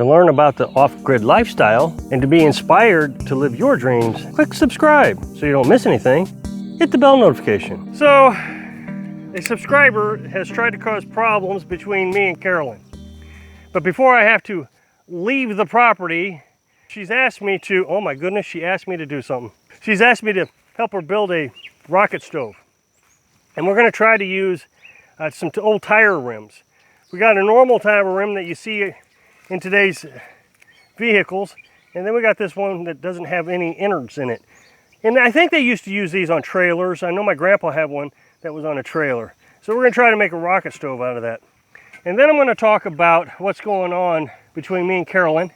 To learn about the off-grid lifestyle and to be inspired to live your dreams, click subscribe so you don't miss anything. Hit the bell notification. So, a subscriber has tried to cause problems between me and Carolyn. But before I have to leave the property, she's asked me to, oh my goodness, she asked me to do something. She's asked me to help her build a rocket stove. And we're gonna try to use some old tire rims. We got a normal tire rim that you see in today's vehicles, and then we got this one that doesn't have any innards in it. And I think they used to use these on trailers. I know my grandpa had one that was on a trailer. So we're gonna try to make a rocket stove out of that. And then I'm gonna talk about what's going on between me and Carolyn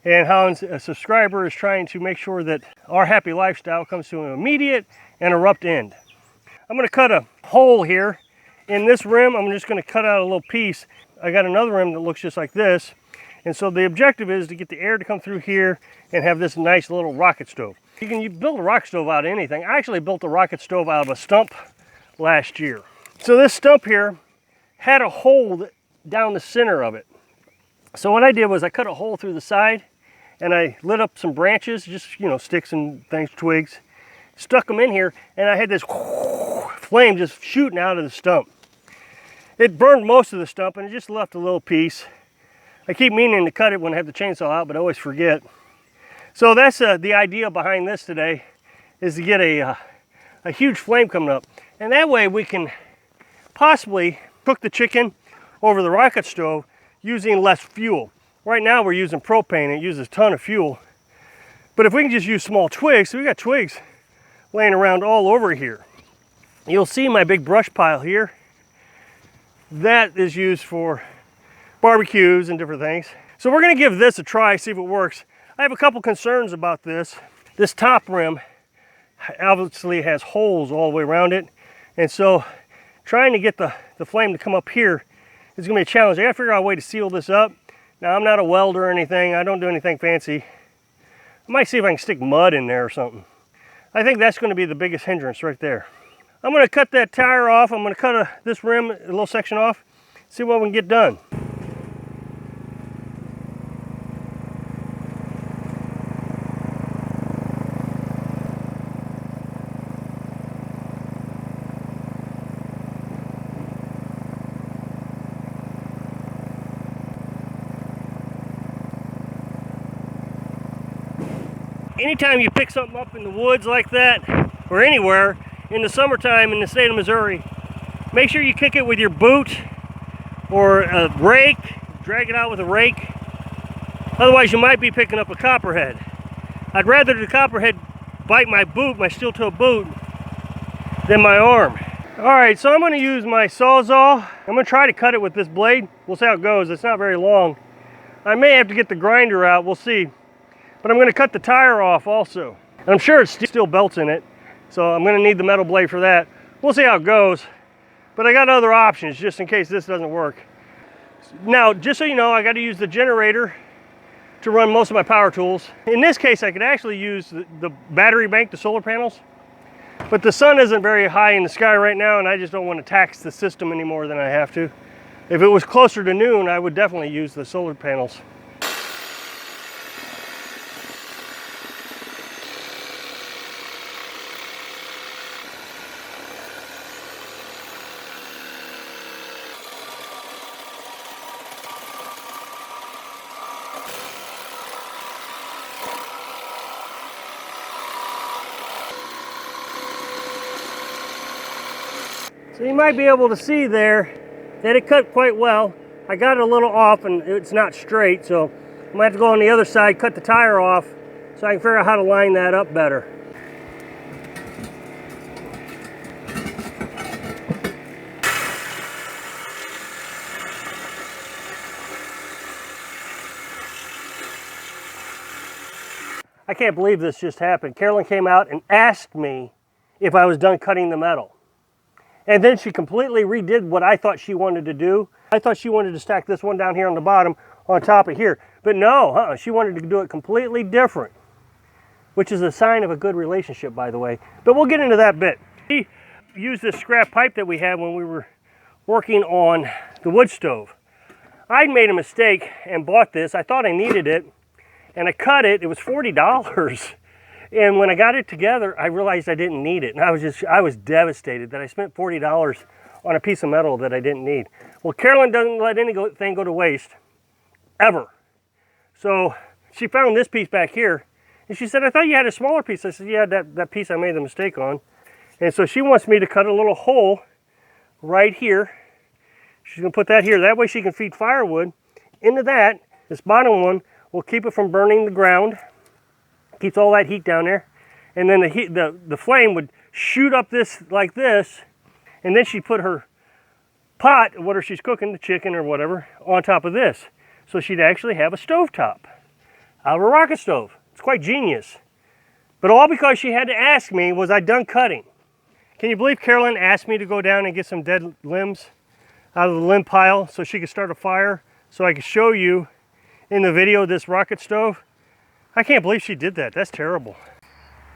and how a subscriber is trying to make sure that our happy lifestyle comes to an immediate and abrupt end. I'm gonna cut a hole here in this rim. I'm just gonna cut out a little piece. I got another rim that looks just like this. And so the objective is to get the air to come through here and have this nice little rocket stove. You can build a rocket stove out of anything. I actually built a rocket stove out of a stump last year. So this stump here had a hole down the center of it. So what I did was I cut a hole through the side and I lit up some branches, just, sticks and things, twigs, stuck them in here, and I had this flame just shooting out of the stump. It burned most of the stump and it just left a little piece. I keep meaning to cut it when I have the chainsaw out, but I always forget. So that's the idea behind this today, is to get a huge flame coming up. And that way we can possibly cook the chicken over the rocket stove using less fuel. Right now we're using propane, it uses a ton of fuel. But if we can just use small twigs, so we got twigs laying around all over here. You'll see my big brush pile here. That is used for barbecues and different things. So we're gonna give this a try, see if it works. I have a couple concerns about this. This top rim obviously has holes all the way around it. And so trying to get the flame to come up here is gonna be a challenge. I gotta figure out a way to seal this up. Now I'm not a welder or anything. I don't do anything fancy. I might see if I can stick mud in there or something. I think that's gonna be the biggest hindrance right there. I'm gonna cut that tire off. I'm gonna cut this rim, a little section off, see what we can get done. Anytime you pick something up in the woods like that, or anywhere, in the summertime in the state of Missouri, make sure you kick it with your boot or a rake, drag it out with a rake. Otherwise you might be picking up a copperhead. I'd rather the copperhead bite my boot, my steel-toe boot, than my arm. All right, so I'm gonna use my Sawzall. I'm gonna try to cut it with this blade. We'll see how it goes. It's not very long. I may have to get the grinder out, we'll see. But I'm gonna cut the tire off also. And I'm sure it's still belts in it, so I'm gonna need the metal blade for that. We'll see how it goes. But I got other options just in case this doesn't work. Now, just so you know, I gotta use the generator to run most of my power tools. In this case, I could actually use the battery bank, the solar panels. But the sun isn't very high in the sky right now, and I just don't want to tax the system any more than I have to. If it was closer to noon, I would definitely use the solar panels. So you might be able to see there that it cut quite well. I got it a little off and it's not straight, so I'm gonna have to go on the other side, cut the tire off so I can figure out how to line that up better. I can't believe this just happened. Carolyn came out and asked me if I was done cutting the metal. And then she completely redid what I thought she wanted to do. I thought she wanted to stack this one down here on the bottom on top of here. But no, she wanted to do it completely different, which is a sign of a good relationship, by the way. But we'll get into that bit. She used this scrap pipe that we had when we were working on the wood stove. I'd made a mistake and bought this. I thought I needed it, and I cut it. It was $40. And when I got it together, I realized I didn't need it. And I was devastated that I spent $40 on a piece of metal that I didn't need. Well, Carolyn doesn't let anything go to waste, ever. So she found this piece back here, and she said, I thought you had a smaller piece. I said, yeah, that piece I made the mistake on. And so she wants me to cut a little hole right here. She's gonna put that here. That way she can feed firewood into that. This bottom one will keep it from burning the ground. Keeps all that heat down there. And then the flame would shoot up this like this, and then she put her pot, whatever she's cooking, the chicken or whatever, on top of this. So she'd actually have a stovetop out of a rocket stove. It's quite genius. But all because she had to ask me, was I done cutting? Can you believe Carolyn asked me to go down and get some dead limbs out of the limb pile so she could start a fire so I could show you in the video this rocket stove? I can't believe she did that. That's terrible.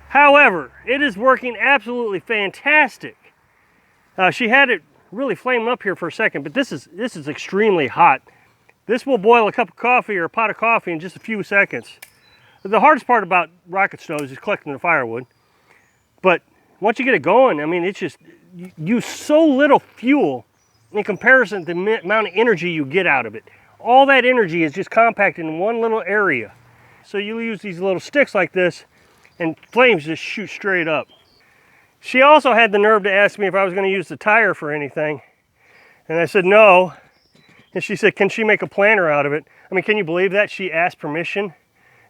However, it is working absolutely fantastic. She had it really flaming up here for a second, but this is extremely hot. This will boil a cup of coffee or a pot of coffee in just a few seconds. The hardest part about rocket stoves is collecting the firewood. But once you get it going, I mean, it's just, you use so little fuel in comparison to the amount of energy you get out of it. All that energy is just compacted in one little area. So you use these little sticks like this, and flames just shoot straight up. She also had the nerve to ask me if I was going to use the tire for anything. And I said no. And she said, can she make a planter out of it? I mean, can you believe that? She asked permission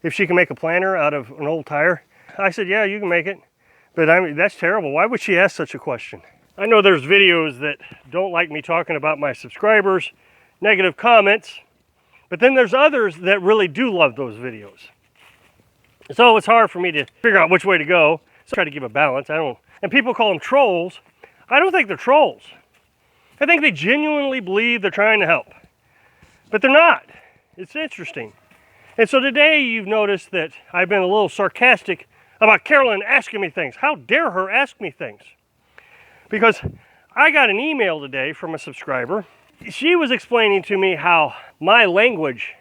if she can make a planter out of an old tire. I said, yeah, you can make it. But I mean, that's terrible. Why would she ask such a question? I know there's videos that don't like me talking about my subscribers, negative comments, but then there's others that really do love those videos. So it's hard for me to figure out which way to go. So I try to give a balance. And people call them trolls. I don't think they're trolls. I think they genuinely believe they're trying to help. But they're not. It's interesting. And so today you've noticed that I've been a little sarcastic about Carolyn asking me things. How dare her ask me things? Because I got an email today from a subscriber. She was explaining to me how my language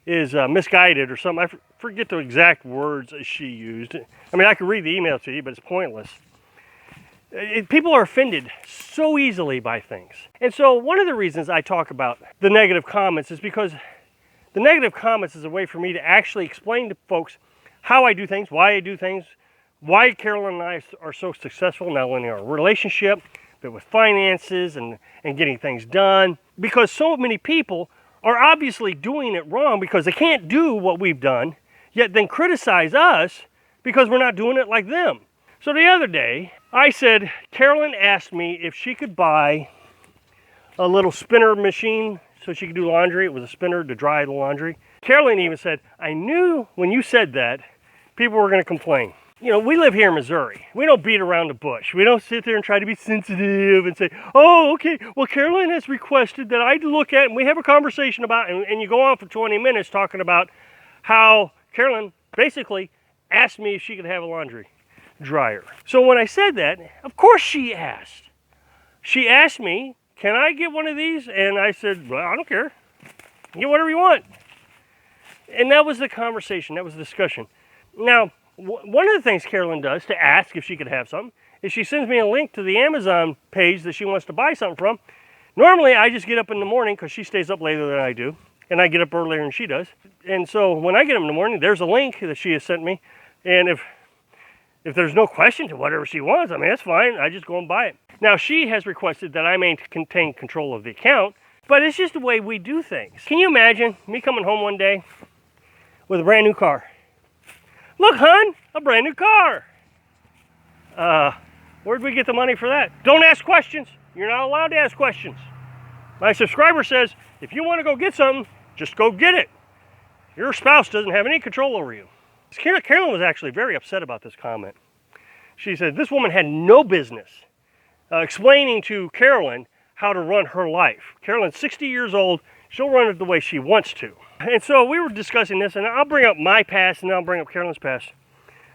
is misguided or something. I forget the exact words she used. I mean, I could read the email to you, but it's pointless. People are offended so easily by things. And so one of the reasons I talk about the negative comments is because the negative comments is a way for me to actually explain to folks how I do things, why I do things, why Carolyn and I are so successful, not only in our relationship, but with finances and getting things done. Because so many people are obviously doing it wrong because they can't do what we've done, yet then criticize us because we're not doing it like them. So the other day, I said, Carolyn asked me if she could buy a little spinner machine so she could do laundry. It was a spinner to dry the laundry. Carolyn even said, I knew when you said that, people were going to complain. You know, we live here in Missouri. We don't beat around the bush. We don't sit there and try to be sensitive and say, oh, okay, well, Carolyn has requested that I look at, and we have a conversation about, and you go on for 20 minutes talking about how Carolyn basically asked me if she could have a laundry dryer. So when I said that, of course she asked. She asked me, can I get one of these? And I said, well, I don't care. Get whatever you want. And that was the conversation. That was the discussion. Now, one of the things Carolyn does to ask if she could have something is she sends me a link to the Amazon page that she wants to buy something from. Normally, I just get up in the morning because she stays up later than I do, and I get up earlier than she does. And so when I get up in the morning, there's a link that she has sent me. And if there's no question to whatever she wants, I mean, that's fine. I just go and buy it. Now, she has requested that I maintain control of the account, but it's just the way we do things. Can you imagine me coming home one day with a brand new car? Look, hon, a brand new car. Where'd we get the money for that? Don't ask questions. You're not allowed to ask questions. My subscriber says, if you want to go get something, just go get it. Your spouse doesn't have any control over you. Carolyn was actually very upset about this comment. She said this woman had no business explaining to Carolyn how to run her life. Carolyn's 60 years old. She'll run it the way she wants to. And so we were discussing this, and I'll bring up my past, and then I'll bring up Carolyn's past.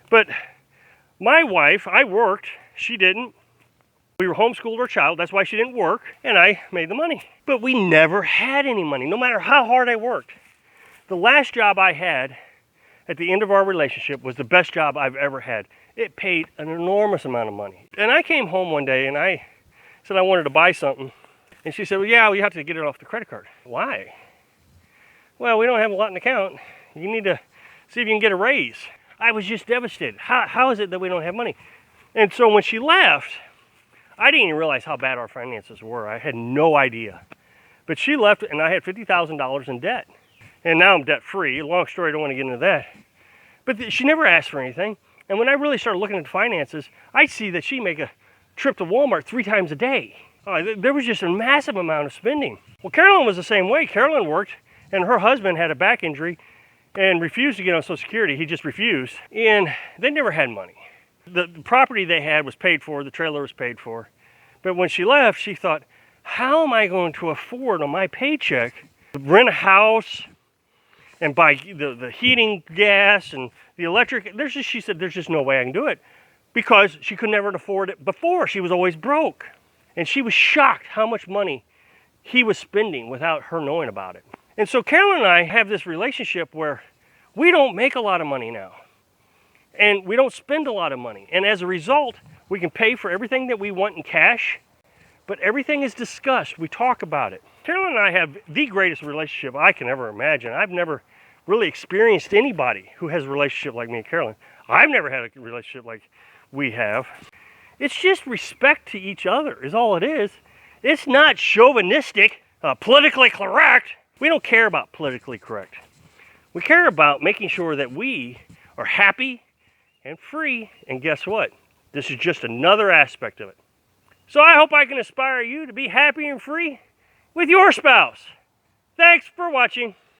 But my wife, I worked, she didn't. We were homeschooled our child, that's why she didn't work, and I made the money. But we never had any money, no matter how hard I worked. The last job I had at the end of our relationship was the best job I've ever had. It paid an enormous amount of money. And I came home one day and I said I wanted to buy something. And she said, well, yeah, you have to get it off the credit card. Why? Well, we don't have a lot in the account. You need to see if you can get a raise. I was just devastated. How is it that we don't have money? And so when she left, I didn't even realize how bad our finances were. I had no idea. But she left and I had $50,000 in debt. And now I'm debt free. Long story, I don't want to get into that. But she never asked for anything. And when I really started looking at the finances, I see that she make a trip to Walmart 3 times a day. There was just a massive amount of spending. Well, Carolyn was the same way. Carolyn worked and her husband had a back injury and refused to get on Social Security. He just refused. And they never had money. The property they had was paid for, the trailer was paid for. But when she left, she thought, how am I going to afford on my paycheck to rent a house and buy the heating gas and the electric? She said, there's just no way I can do it. Because she could never afford it before. She was always broke. And she was shocked how much money he was spending without her knowing about it. And so Carolyn and I have this relationship where we don't make a lot of money now. And we don't spend a lot of money. And as a result, we can pay for everything that we want in cash, but everything is discussed. We talk about it. Carolyn and I have the greatest relationship I can ever imagine. I've never really experienced anybody who has a relationship like me and Carolyn. I've never had a relationship like we have. It's just respect to each other is all it is. It's not chauvinistic, politically correct. We don't care about politically correct. We care about making sure that we are happy and free. And guess what? This is just another aspect of it. So I hope I can inspire you to be happy and free with your spouse. Thanks for watching.